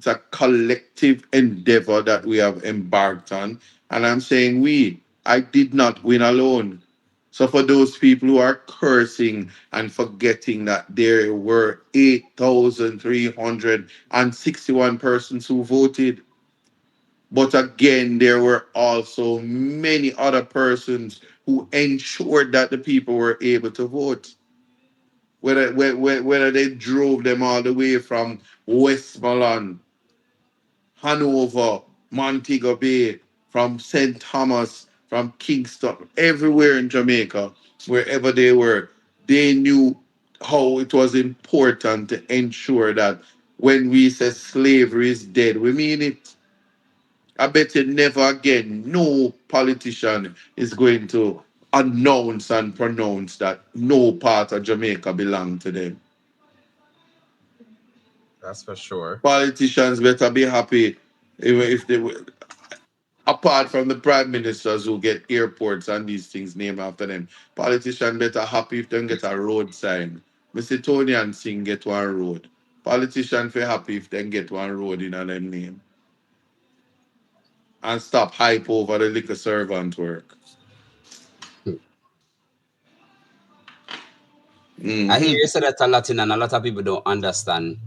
it's a collective endeavor that we have embarked on. And I'm saying I did not win alone. So for those people who are cursing and forgetting that there were 8,361 persons who voted, but again, there were also many other persons who ensured that the people were able to vote. Whether they drove them all the way from Westmoreland, Hanover, Montego Bay, from St. Thomas, from Kingston, everywhere in Jamaica, wherever they were, they knew how it was important to ensure that when we say slavery is dead, we mean it. I bet you never again, no politician is going to announce and pronounce that no part of Jamaica belong to them. That's for sure. Politicians better be happy if they were, apart from the prime ministers who get airports and these things named after them. Politicians better happy if they get a road sign. Mr. Tony and Singh get one road. Politicians feel happy if they get one road in their name. And stop hype over the liquor servant work. I hear Hmm. you say that a lot, and a lot of people don't understand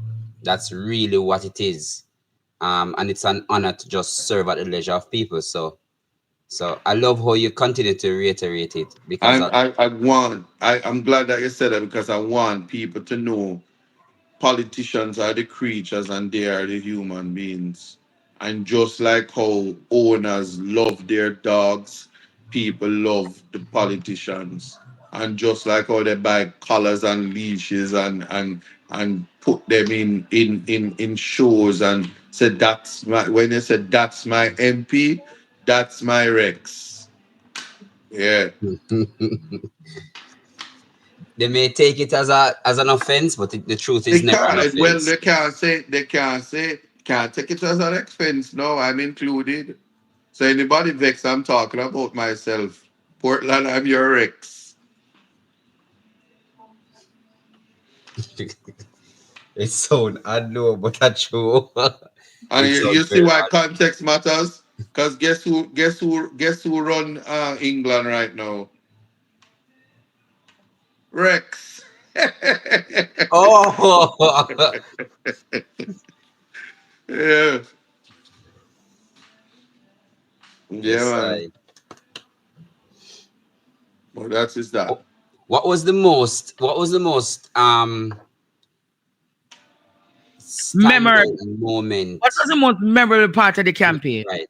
that's really what it is. And it's an honor to just serve at the leisure of people. So I love how you continue to reiterate it because I'm glad that you said that because I want people to know politicians are the creatures and they are the human beings. And just like how owners love their dogs, people love the politicians. And just like how they buy collars and leashes and put them in shows and said that's my when they said that's my MP, that's my Rex. Yeah. they may take it as an offense, but the truth is They never an can't. Well, offense. can't take it as an expense. No, I'm included. So anybody vex, I'm talking about myself. Portland, I'm your ex. It sound I know, but that's true. And It you sounds see very why odd. context matters? Because guess who run England right now? Rex. Oh, Yeah. Yeah, yes, man. I. Well, that's just that. What was the most? What was the most Memorable. standout What moment? was the most memorable part of the campaign? Right.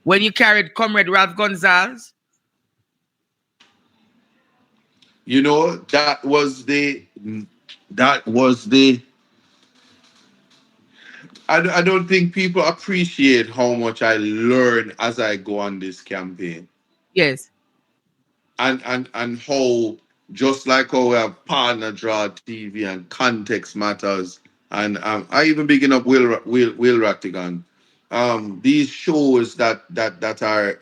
When you carried Comrade Ralph Gonzalez? You know, that was the I don't think people appreciate how much I learn as I go on this campaign. Yes. And how just like how we have partner draw TV and context matters. And I even begin up Will Rattigan. These shows that are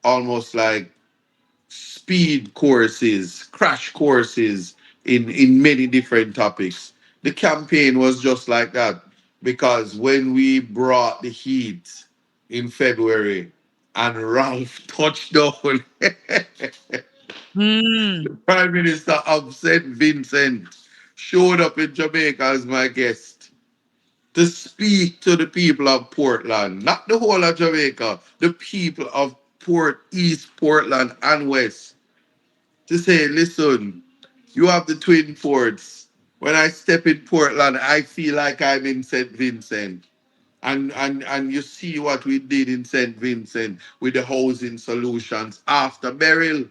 almost like speed courses, crash courses in many different topics. The campaign was just like that because when we brought the heat in February and Ralph touched down, Hmm. Prime Minister of St. Vincent showed up in Jamaica as my guest to speak to the people of Portland, not the whole of Jamaica, the people of East Portland and West, to say, listen, you have the twin ports. When I step in Portland, I feel like I'm in St. Vincent. And you see what we did in St. Vincent with the housing solutions after Beryl.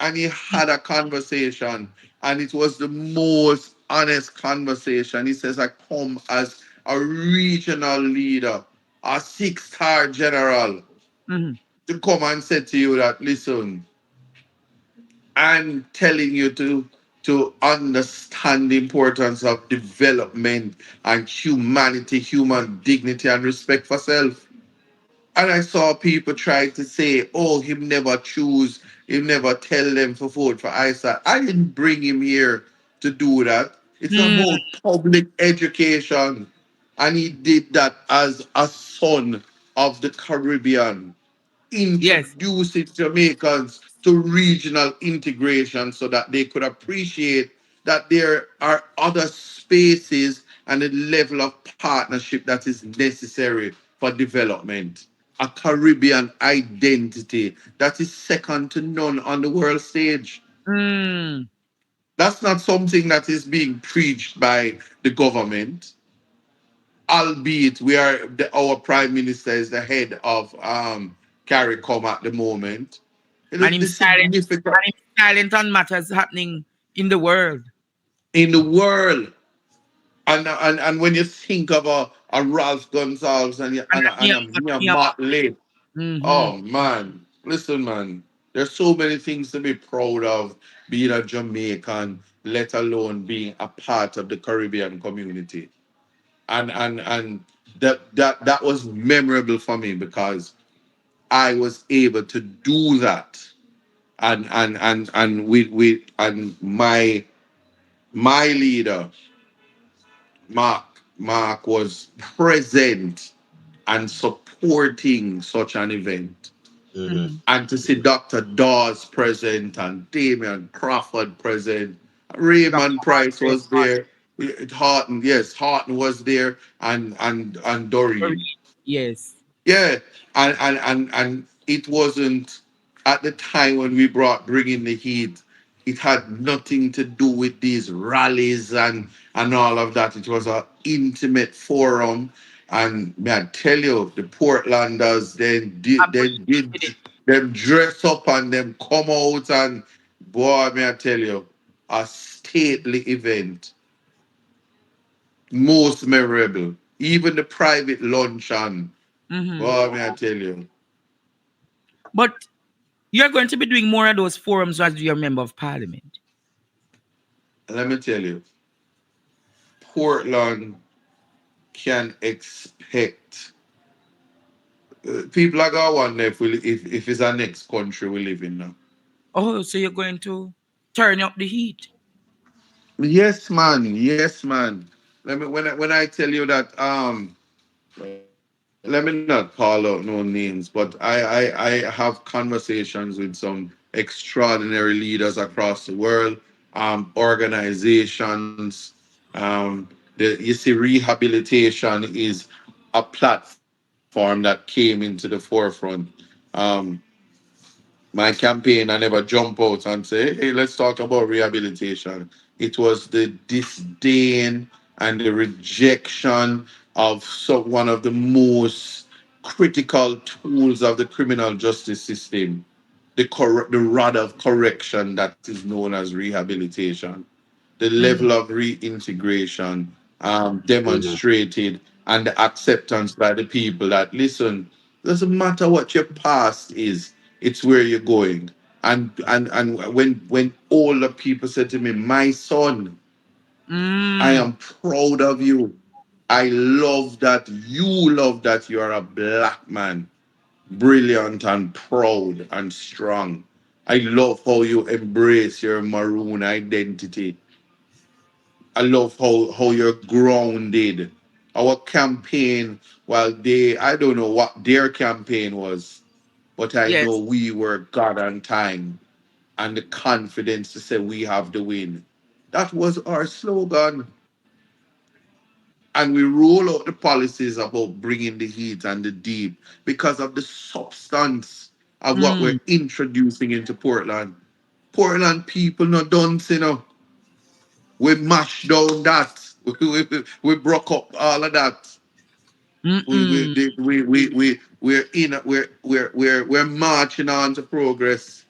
And he had a conversation, and it was the most honest conversation. He says, I come as a regional leader, a six-star general, Hmm. to come and say to you that, listen, I'm telling you to understand the importance of development and humanity, human dignity, and respect for self. And I saw people try to say, oh, him never him never tell them for vote for Isat. I didn't bring him here to do that. It's Mm, about public education. And he did that as a son of the Caribbean, yes. introducing Jamaicans to regional integration so that they could appreciate that there are other spaces and a level of partnership that is necessary for development. A Caribbean identity that is second to none on the world stage. Mm, That's not something that is being preached by the government, albeit our prime minister is the head of CARICOM at the moment. and The significant him silent on matters happening in the world. in the world. And when you think of a Ralph Gonsalves and a Mia Motley, Mm-hmm. oh man, listen, man, there's so many things to be proud of being a Jamaican, let alone being a part of the Caribbean community. And that was memorable for me because I was able to do that. And with and my leader, Mark was present and supporting such an event. Mm-hmm. Mm-hmm. And to see Dr. Dawes present and Damian Crawford present, Raymond Dr. Price Hartley. was there, Harton, yes, Harton was there, and Doreen. Yes. Yeah, and it wasn't at the time when we bringing the heat. It had nothing to do with these rallies and all of that. It was an intimate forum, and may I tell you, the Portlanders With it. did them dress up and them come out and boy, may I tell you, a stately event, most memorable. Even the private luncheon, Mm-hmm. boy, may I tell you. But you're going to be doing more of those forums as you're a member of parliament. Let me tell you, Portland can expect people are gonna wonder if it's our next country we live in now. Oh, so you're going to turn up the heat. Yes, man. Yes, man. When I tell you that let me not call out no names, but I have conversations with some extraordinary leaders across the world, organizations. You see, rehabilitation is a platform that came into the forefront. Um, my campaign, I never jump out and say, hey, let's talk about rehabilitation. It was the disdain and the rejection of one of the most critical tools of the criminal justice system, the rod of correction that is known as rehabilitation, the Mm-hmm. level of reintegration Mm-hmm. demonstrated, and the acceptance by the people that listen, doesn't matter what your past is, it's where you're going. And when all the people said to me, my son, I Mm. am proud of you. I love that you are a black man, brilliant and proud and strong. I love how you embrace your maroon identity. I love how you're grounded. Our campaign, while I don't know what their campaign was, but I know Yes. we were God on time and the confidence to say we have the win. That was our slogan. And we roll out the policies about bringing the heat and the deep because of the substance of what Mm. we're introducing into Portland. Portland people not done, you know. We mashed down that. We broke up all of that. Mm-mm. We're marching on to progress.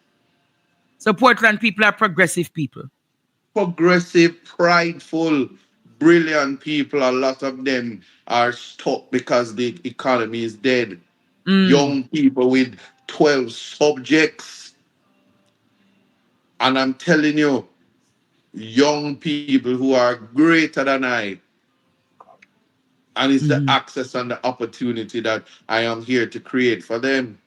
So Portland people are progressive people. Progressive, prideful, brilliant people. A lot of them are stuck because the economy is dead. Mm. Young people with 12 subjects. And I'm telling you, young people who are greater than I, and it's the Mm-hmm. access and the opportunity that I am here to create for them.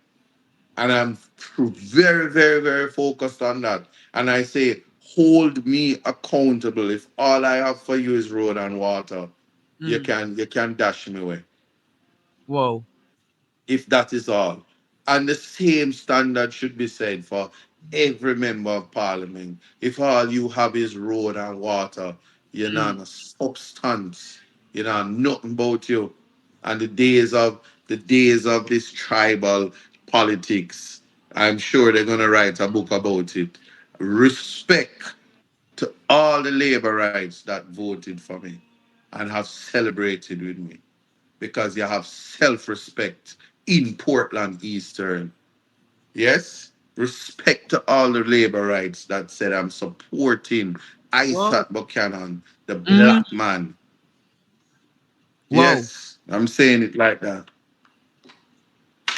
And I'm very, very, very focused on that. And I say, hold me accountable. If all I have for you is road and water, Mm. you can dash me away. Wow. If that is all. And the same standard should be said for every member of parliament. If all you have is road and water, you're Mm. not a substance. You know nothing about you. And the days of this tribal politics, I'm sure they're gonna write a book about it. Respect to all the labor rights that voted for me and have celebrated with me because you have self respect in Portland Eastern. Yes? Respect to all the labor rights that said I'm supporting Wow. Isat Buchanan, the Mm. black man. Wow. Yes, I'm saying it like that.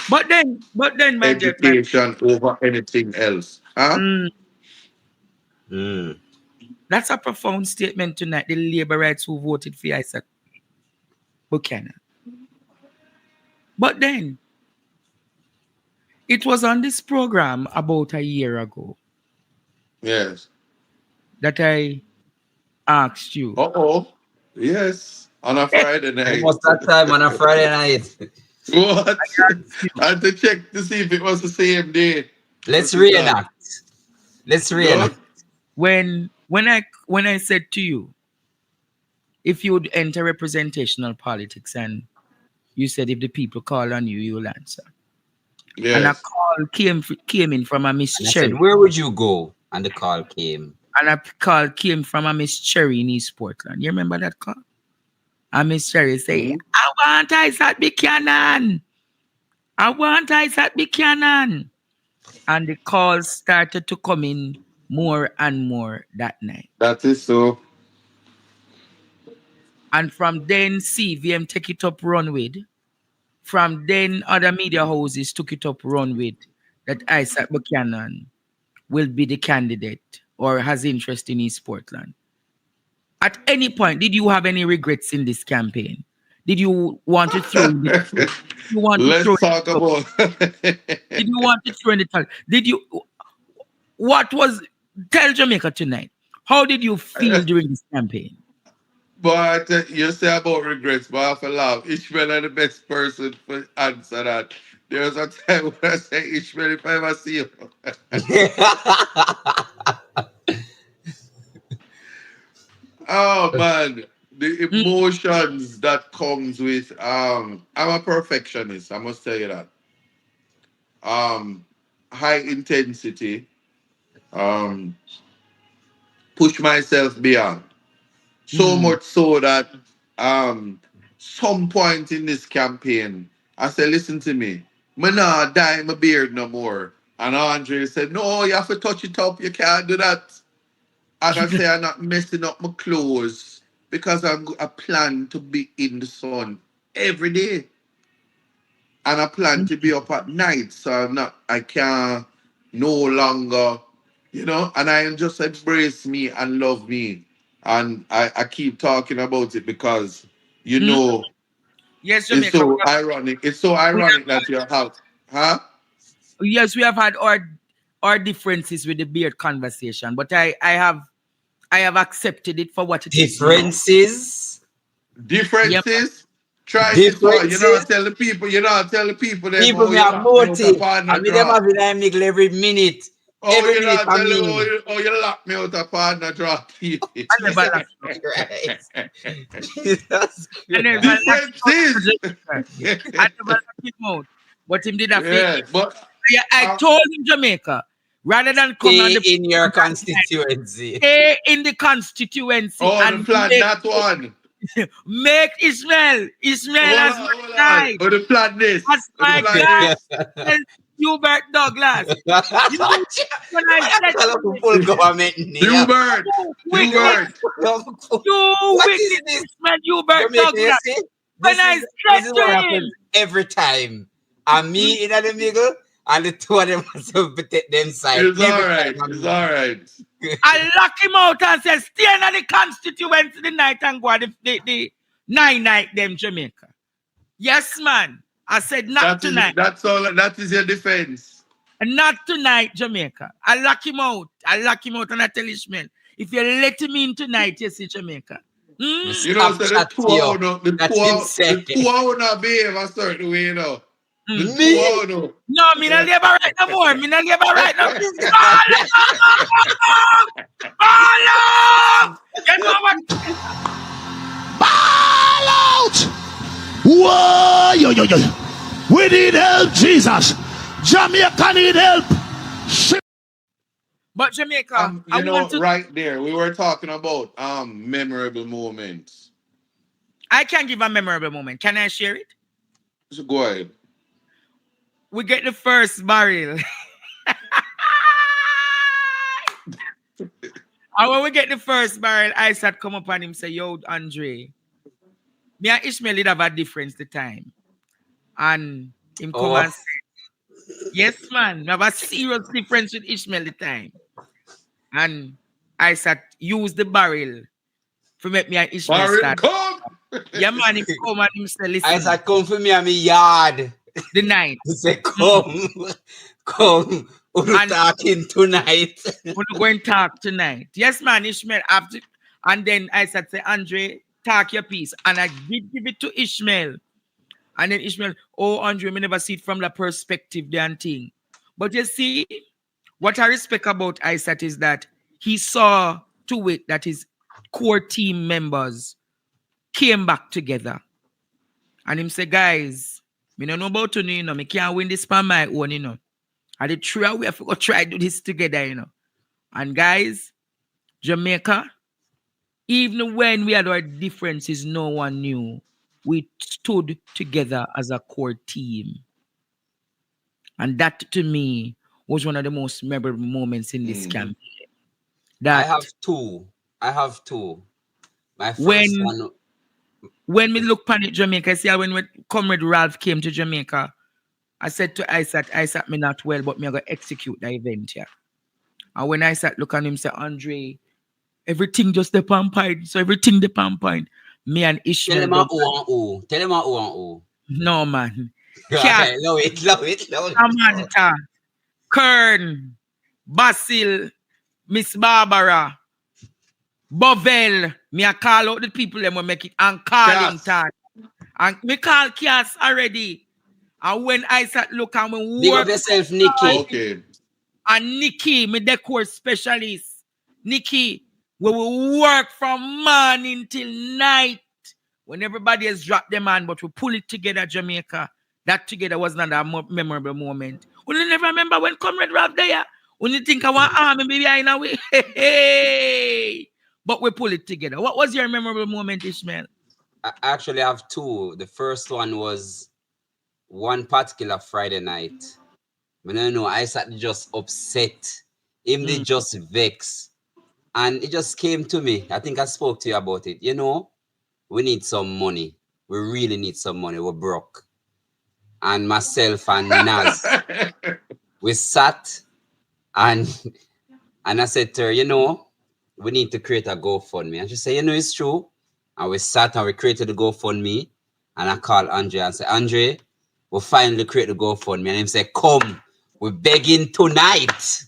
But then, my Education over anything else. Huh? mm, Mm. that's a profound statement tonight. The labor rights who voted for Isaac Buchanan. But then it was on this program about a year ago Yes. that I asked you. Uh-oh. Yes. On a Friday Almost night. that time on a Friday night. What? Asked you I had to check to see if it was the same day. Let's What is that? reenact. Let's No? reenact. when I said to you, if you would enter representational politics, and you said if the people call on you, you'll answer. And a Yes. call came in from a Miss And I said, Cherry. where would you go? And the call came. And a call came from a Miss Cherry in East Portland. You remember that call? And Miss Cherry say, Mhm. I want Isaac Buchanan. I want Isaac Buchanan. And the calls started to come in more and more that night. That is so. And from then, CVM take it up, run with. From then, other media houses took it up, run with, that Isaac Buchanan will be the candidate or has interest in East Portland. At any point, did you have any regrets in this campaign? Did you want to throw in the did you want to throw Let's in the talk towel? about Did you want to throw in the towel? Did you what was tell Jamaica tonight? How did you feel during this campaign? but you say about regrets, but I have to laugh. Ishmael is the best person to answer that. There's a time when I say, Ishmael, if I ever see you. Oh man, the Mm, emotions that comes with I'm a perfectionist, I must tell you that. Um high intensity, um push myself beyond. So mm. much so that some point in this campaign, I said, listen to me, me nah dye my beard no more. And Andre said, no, you have to touch it up, you can't do that. And I say I'm not messing up my clothes because I plan to be in the sun every day. And I plan to be up at night. So I can't no longer, and I just embrace me and love me. And I keep talking about it because, you Mm. know, Yes, it's Jamaica. so ironic. It's so We ironic have, that you have, huh? yes, we have had our differences with the beard conversation, but I have accepted it for what it is now. Differences. Yeah, Differences. Try this one. Differences. Tell the people them, People oh, me you have lock me out of motive. I partner mean them draw. have in a middle every minute. Oh, Every you minute know, I tell them, mean. you lock me out of partner draw TV. I never Jesus like Christ. Jesus I never Christ. like Differences. I never like him out. But him did a fake. Yeah, but I told him Jamaica, rather than come on Stay the in your program, constituency. stay in the constituency oh, the and plan that one. make Ishmael Hold as on, hold my on. guide, Oh, the plan as this. Oh, the my plan guide. this. Tell Hubert Douglas. You when I said Call up a full government name. Hubert. you wicked, Hubert. you What wicked is this? Ishmael Hubert Jamaica, you Douglas. see? When I This said is to what him, happens every time. And me in the middle, and the two of them must take them side. It's Every all time right. I'm It's all right. I lock him out and said, stay in the constituency the night and go on the nine night them Jamaica. Yes, man. I said not That is tonight. that's all. That is your defense. Not tonight, Jamaica. I lock him out. I lock him out and I tell Ishmael, if you let him in tonight, you see Jamaica. Me Hmm? You know, stop so chat to you. That him the say. two hour not behave a certain way, you know. The Hmm. two Me? hour no. No, me not labor right no more. Me not labor right no. Ball up! You know what? Ball out! Whoa! Yo, yo, yo. We need help, Jesus. Jamaica need help. But Jamaica, I You want know, to. right there, we were talking about memorable moments. I can give a memorable moment. Can I share it? So go ahead. We get the first barrel. And when we get the first barrel, Isat come up and him say, yo, Andre, me and Ishmael did have a difference the time. And him come Oh, and say, yes, man, we have a serious difference with Ishmael the time. And Isat used the barrel to make me and Ishmael Barrel start. come! Yeah, man, him come and him say, I listen, said, come for me and me yard. the night. He said, Mm. come, come. We're And talking tonight. we're going to talk tonight. Yes, man, Ishmael. After, and then I said, say, Andre, talk your piece. And I did give it to Ishmael. And then Ishmael, oh, Andre, me never see it from the perspective, damn thing. But you see, what I respect about Isat is that he saw to it that his core team members came back together. And him say, guys, me don't know about you know, me can't win this by my own, you know. I did try, we have to try do this together, you know. And guys, Jamaica, even when we had our differences, no one knew. We stood together as a core team. And that to me was one of the most memorable moments in this Mhm. camp. I That have two. I have two. My first when one, when we look upon it, Jamaica, see how when Comrade Ralph came to Jamaica, I said to Isat, me not well, but me going to execute the event here. And when Isat look at him, say, Andre, everything just the palm point. So everything the palm point. Me and tell Ishmael him a don't. who and who. Tell him a who and who. No, man. Cat, Right, love it, love it, love it. Samantha, Kern, Basil, Miss Barbara, Bovel. Me I call out the people them will make it and Cass. Carlington. And me call Cass already. And when I start look and we Big up work yourself, Nikki. Okay. and Nikki, me decor specialist. Nikki, we will work from morning till night. When everybody has dropped them on, but we pull it together, Jamaica. That together was not a memorable moment. We never remember when Comrade Ralph there. Only think I want army maybe I know we. Hey, but we pull it together. What was your memorable moment, Ishmael? I actually have two. The first one was one particular Friday night. But no, I sat just upset. Him they Mm, just vex. And it just came to me. I think I spoke to you about it. You know, we need some money. We really need some money. We're broke. And myself and Naz, we sat and and I said to her, you know, we need to create a GoFundMe. And she said, you know, it's true. And we sat and we created the GoFundMe. And I called Andre and said, Andre, we finally create the GoFundMe. And him said, come, we're begging tonight.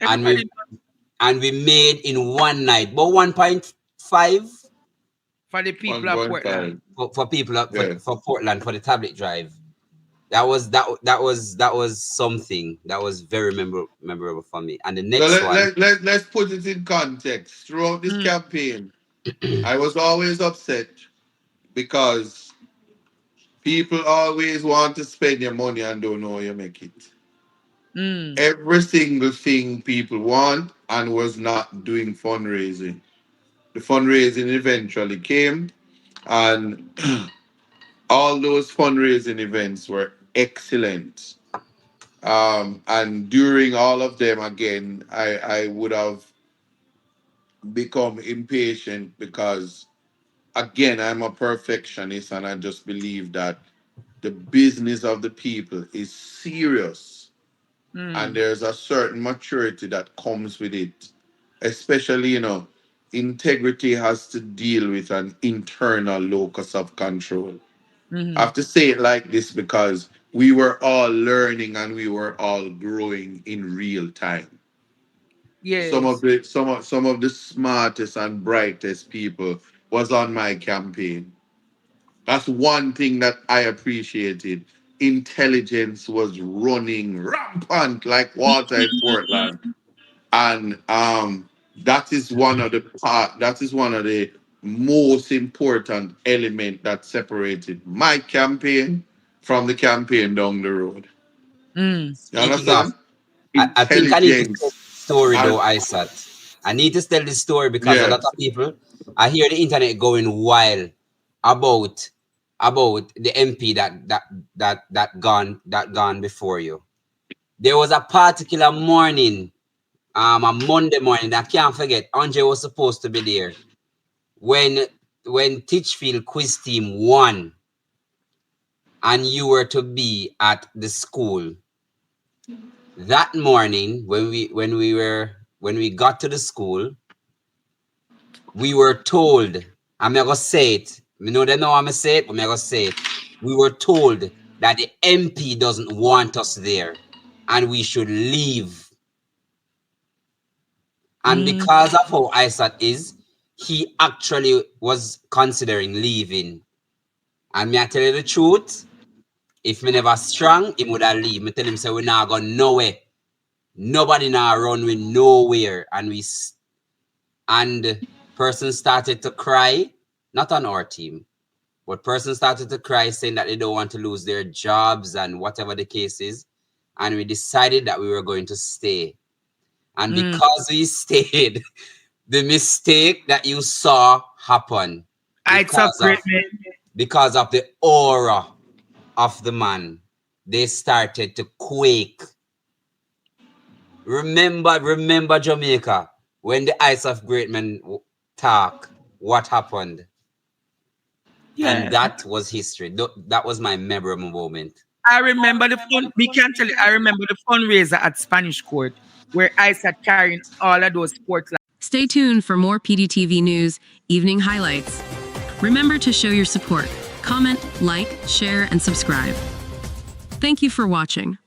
And everybody we made in one night, but 1.5 for the people of Portland. 1.5. for people Yeah. for Portland for the tablet drive. That was something that was very memorable for me. And the So next one, let's put it in context. Throughout this Mm, campaign, I was always upset because people always want to spend your money and don't know how you make it. mm, Every single thing people want and was not doing fundraising. The fundraising eventually came, and all those fundraising events were excellent. And during all of them, again, I would have become impatient because, again, I'm a perfectionist and I just believe that the business of the people is serious and mm, there's a certain maturity that comes with it. Especially, integrity has to deal with an internal locus of control. I mm, have to say it like this because we were all learning and we were all growing in real time. Yes. Some of the smartest and brightest people was on my campaign. That's one thing that I appreciated. Intelligence was running rampant like water in Portland. And that is one of the most important element that separated my campaign from the campaign down the road. Mm. You Speaking of, understand? I think I need to tell Intelligence. this story And though, Isat. I need to tell this story because a lot yes. of people, I hear the internet going wild about the MP that gone before you. There was a particular morning, a Monday morning, I can't forget. Andre was supposed to be there when Titchfield quiz team won, and you were to be at the school that morning when we got to the school. We were told, I'm not gonna say it. You know they know I'm gonna say it, but I'm gonna say it. We were told that the MP doesn't want us there and we should leave. And Mm. because of how Isat is, he actually was considering leaving. And me I tell you the truth, if me never strong, he would have leave. Me tell him say we not going nowhere. Nobody now run with nowhere. And person started to cry, not on our team, but person started to cry saying that they don't want to lose their jobs and whatever the case is. And we decided that we were going to stay. And because we stayed, the mistake that you saw happen Isaac Greatman. because of the aura of the man, they started to quake. Remember Jamaica, when the Ice of Great Men talk, what happened? Yeah. And that was history. That was my memorable moment. I remember the fun. We can tell you. I remember the fundraiser at Spanish Court where Isaac carrying all of those sports. Stay tuned for more PDTV News evening highlights. Remember to show your support. Comment, like, share, and subscribe. Thank you for watching.